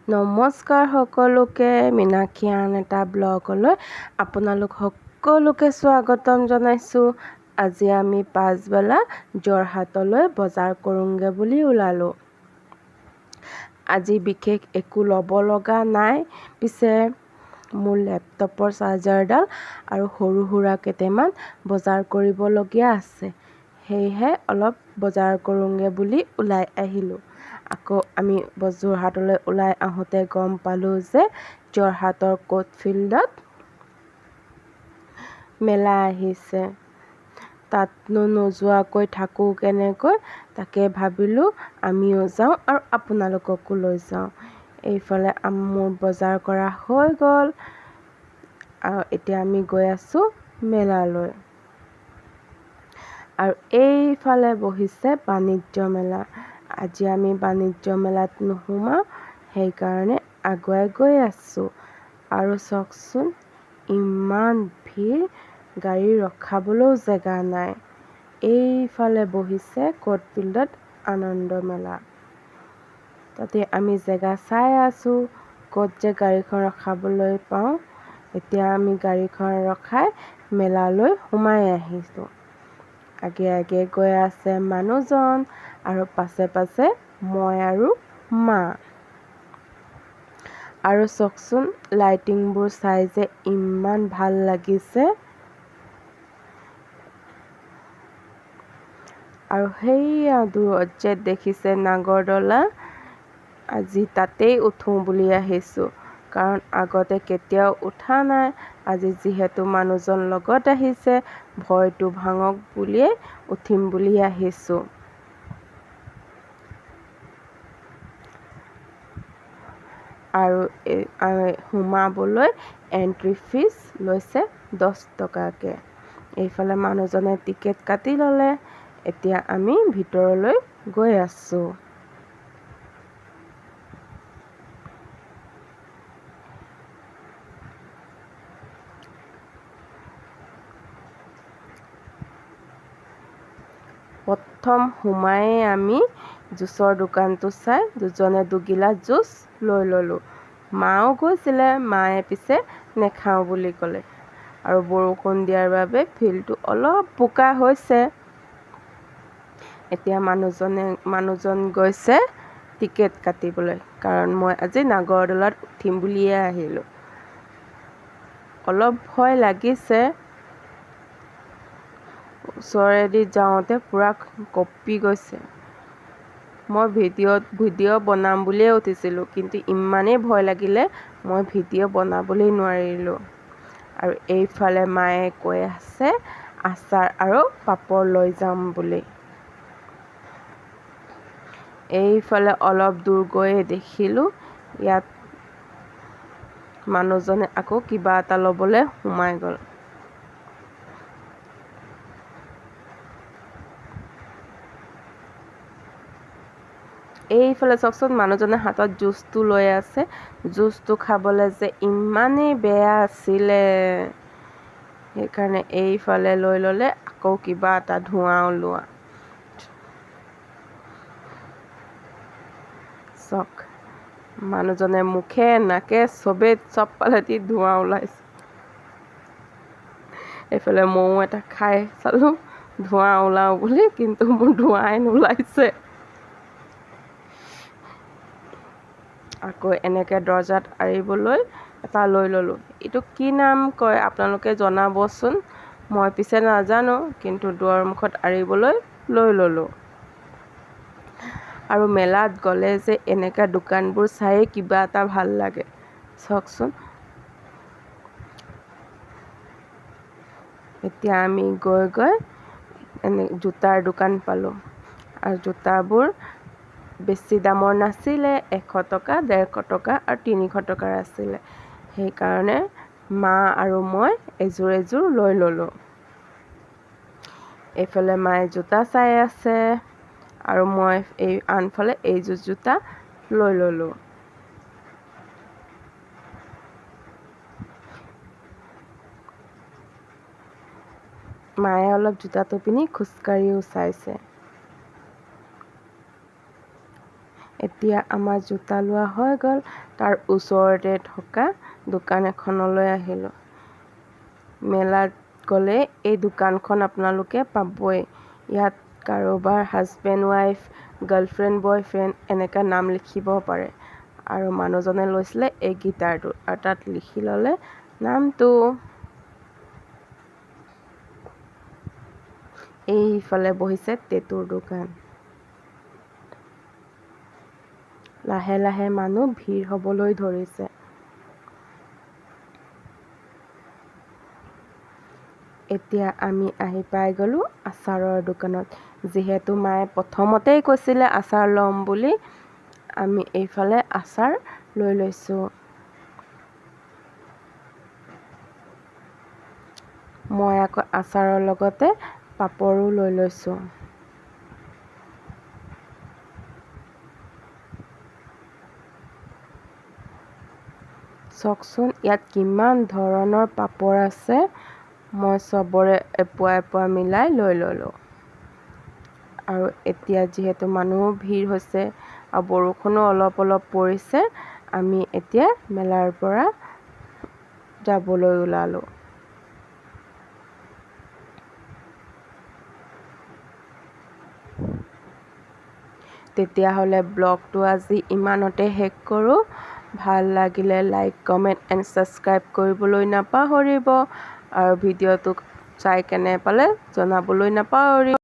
নমস্কাৰ সকলোকে মিনাক্ষী আন এটা ব্লগলৈ আপোনালোক সকলোকে স্বাগতম জনাইছোঁ। আজি আমি পাছবেলা যোৰহাটলৈ বজাৰ কৰোঁগৈ বুলি ওলালোঁ। আজি বিশেষ একো ল'ব লগা নাই, পিছে মোৰ লেপটপৰ চাৰ্জাৰডাল আৰু সৰু সুৰা কেইটামান বজাৰ কৰিবলগীয়া আছে, সেয়েহে অলপ বজাৰ কৰোঁগৈ বুলি ওলাই আহিলোঁ। আকৌ আমি যোৰহাটলৈ ওলাই আহোঁতে গম পালোঁ যে যোৰহাটৰ কোৰ্ট ফিল্ডত মেলা আহিছে। তাতনো নোযোৱাকৈ থাকোঁ কেনেকৈ, তাকে ভাবিলোঁ আমিও যাওঁ আৰু আপোনালোককো লৈ যাওঁ। এইফালে মোৰ বজাৰ কৰা হৈ গ'ল আৰু এতিয়া আমি গৈ আছোঁ মেলালৈ। আৰু এইফালে বহিছে বাণিজ্য মেলা। আজি আমি বাণিজ্য মেলাত নোসোমাওঁ, সেইকাৰণে আগুৱাই গৈ আছোঁ। আৰু চাওকচোন, ইমান ভিৰ, গাড়ী ৰখাবলৈও জেগা নাই। এইফালে বহিছে কোৰ্ট ফিল্ডত আনন্দ মেলা। তাতে আমি জেগা চাই আছোঁ, ক'ত যে গাড়ীখন ৰখাবলৈ পাওঁ। এতিয়া আমি গাড়ীখন ৰখাই মেলালৈ সোমাই আহিছোঁ। আগে আগে গৈ আছে মানুহজন আৰু পাছে পাছে মই আৰু মা। আৰু চাওকচোন, লাইটিংবোৰ চাই যে ইমান ভাল লাগিছে। আৰু সেইয়া দূৰত যে দেখিছে নাগৰদলা, আজি তাতেই উঠোঁ বুলি আহিছোঁ, কাৰণ আগতে কেতিয়াও উঠা নাই। আজি যিহেতু মানুহজন লগত আহিছে, ভয়টো ভাঙক বুলিয়ে উঠিম বুলি আহিছোঁ। আৰু সোমাবলৈ এণ্ট্ৰি ফিজ লৈছে 10 টকাকৈ। এইফালে মানুহজনে টিকেট কাটি ল'লে। এতিয়া আমি ভিতৰলৈ গৈ আছোঁ। প্ৰথম সোমায়ে আমি জুচৰ দোকানটো চাই দুজনে দুগিলাচ জুচ লৈ ল'লোঁ। মাও গৈছিলে, মায়ে পিছে নেখাওঁ বুলি ক'লে। আৰু বৰষুণ দিয়াৰ বাবে ফিল্ডটো অলপ বোকা হৈছে। এতিয়া মানুহজন গৈছে টিকেট কাটিবলৈ, কাৰণ মই আজি নাগৰদলাত উঠিম বুলিয়ে আহিলোঁ। অলপ ভয় লাগিছে, ওচৰেদি যাওঁতে পূৰা কঁপি গৈছে। মই ভিডিঅ' বনাম বুলিয়ে উঠিছিলোঁ, কিন্তু ইমানেই ভয় লাগিলে মই ভিডিঅ' বনাবলৈ নোৱাৰিলোঁ। আৰু এইফালে মায়ে কৈ আছে আচাৰ আৰু পাপৰ লৈ যাম বুলি। এইফালে অলপ দূৰ গৈয়ে দেখিলোঁ ইয়াত মানুহজনে আকৌ কিবা এটা ল'বলৈ সোমাই গ'ল। এইফালে চাওকচোন, মানুহজনে হাতত জুচটো লৈ আছে। জুচটো খাবলৈ যে ইমানেই বেয়া আছিলে, সেইকাৰণে এইফালে লৈ ল'লে আকৌ কিবা এটা ধোঁৱা ওলোৱা। চাওক, মানুহজনে মুখে নাকে চব ফালেদি ধোঁৱা ওলাইছে। এইফালে ময়ো এটা খাই চালোঁ ধোঁৱা ওলাওঁ বুলি, কিন্তু মোৰ ধোঁৱাই নোলাইছে। আকৌ এনেকৈ দৰ্জাত আঁৰিবলৈ এটা লৈ ল'লোঁ। এইটো কি নাম কয় আপোনালোকে জনাবচোন, মই পিছে নাজানো, কিন্তু দুৱাৰমুখত আঁৰিবলৈ লৈ ল'লোঁ। আৰু মেলাত গ'লে যে এনেকুৱা দোকানবোৰ চায়ে কিবা এটা ভাল লাগে। চাওকচোন, এতিয়া আমি গৈ জোতাৰ দোকান পালোঁ। আৰু জোতাবোৰ বেছি দামৰ নাছিলে, 100 টকা, 150 টকা আৰু 300 টকাৰ আছিলে। সেইকাৰণে মা আৰু মই এযোৰ লৈ ল'লোঁ। এইফালে মায়ে জোতা চাই আছে আৰু মই আনফালে এইযোৰ জোতা লৈ ল'লোঁ। মায়ে অলপ জোতাটো পিন্ধি খোজকাঢ়িও চাইছে। এতিয়া আমাৰ জোতা লোৱা হৈ গ'ল। তাৰ ওচৰতে থকা দোকান এখনলৈ আহিলোঁ। মেলাত গ'লে এই দোকানখন আপোনালোকে পাবই। ইয়াত কাৰোবাৰ হাজবেণ্ড ৱাইফ, গাৰ্লফ্ৰেণ্ড বয়ফ্ৰেণ্ড এনেকৈ নাম লিখিব পাৰে। আৰু মানুহজনে লৈছিলে এই গিটাৰটো, আৰু তাত লিখি ল'লে নামটো। এইফালে বহিছে টেটুৰ দোকান। লাহে লাহে মানুহ ভিৰ হ'বলৈ ধৰিছে। এতিয়া আমি আহি পাই গ'লোঁ আচাৰৰ দোকানত। যিহেতু মায়ে প্ৰথমতেই কৈছিলে আচাৰ ল'ম বুলি, আমি এইফালে আচাৰ লৈ লৈছোঁ। মই আকৌ আচাৰৰ লগতে পাপৰো লৈ লৈছোঁ। চাওকচোন ইয়াত কিমান ধৰণৰ পাপৰ আছে। মই চবৰে এপোৱা এপোৱা মিলাই লৈ ল'লোঁ। আৰু এতিয়া যিহেতু মানুহো ভিৰ হৈছে আৰু বৰষুণো অলপ অলপ পৰিছে, আমি এতিয়া মেলাৰ পৰা যাবলৈ ওলালোঁ। তেতিয়াহ'লে ব্লগটো আজি ইমানতে শেষ কৰোঁ। ভাল লাগিলে লাইক, কমেণ্ট এণ্ড ছাবস্ক্ৰাইব কৰিবলৈ নাপাহৰিব। আৰু ভিডিঅ'টো চাই কেনে পালে জনাবলৈ নাপাহৰিব।